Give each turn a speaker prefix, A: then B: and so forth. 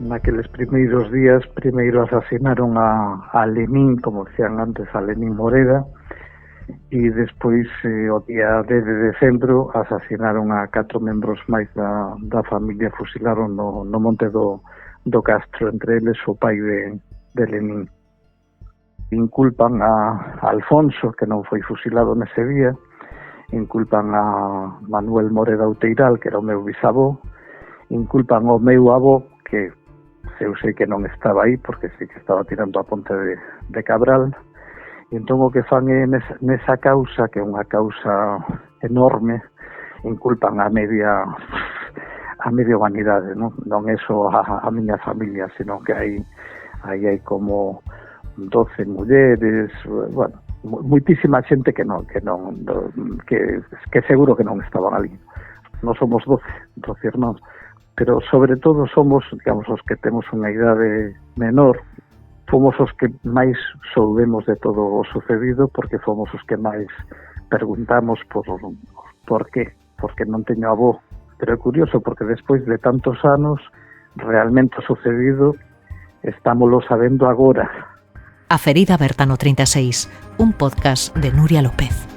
A: naqueles primeiros días, primeiro asasinaron a Lenín, como decían antes, a Lenín Moreda, e despois, o día 10 de decembro, asasinaron a 4 membros máis da familia, fusilaron no Monte do Castro, entre eles o pai de Lenín. Inculpan a Alfonso, que non foi fusilado nese día, inculpan a Manuel Moreda Outeiral, que era o meu bisavó, inculpan ao meu avó, que eu sei que non estaba aí, porque sei que estaba tirando a ponte de Cabral. E entón o que fan é nesa causa, que é unha causa enorme, inculpan a media humanidade, non é só a miña familia, sino que aí hai como 12 mulleres, bueno, moitísima xente que seguro que non estaban ali. Non somos 12 irmáns, pero sobre todo somos, digamos, os que temos unha idade menor. Fomos os que máis soubemos de todo o sucedido, porque fomos os que máis perguntamos por qué, porque non teño avó. Pero é curioso, porque despois de tantos anos, realmente o sucedido estámoslo sabendo agora.
B: A ferida aberta no 36, un podcast de Nuria López.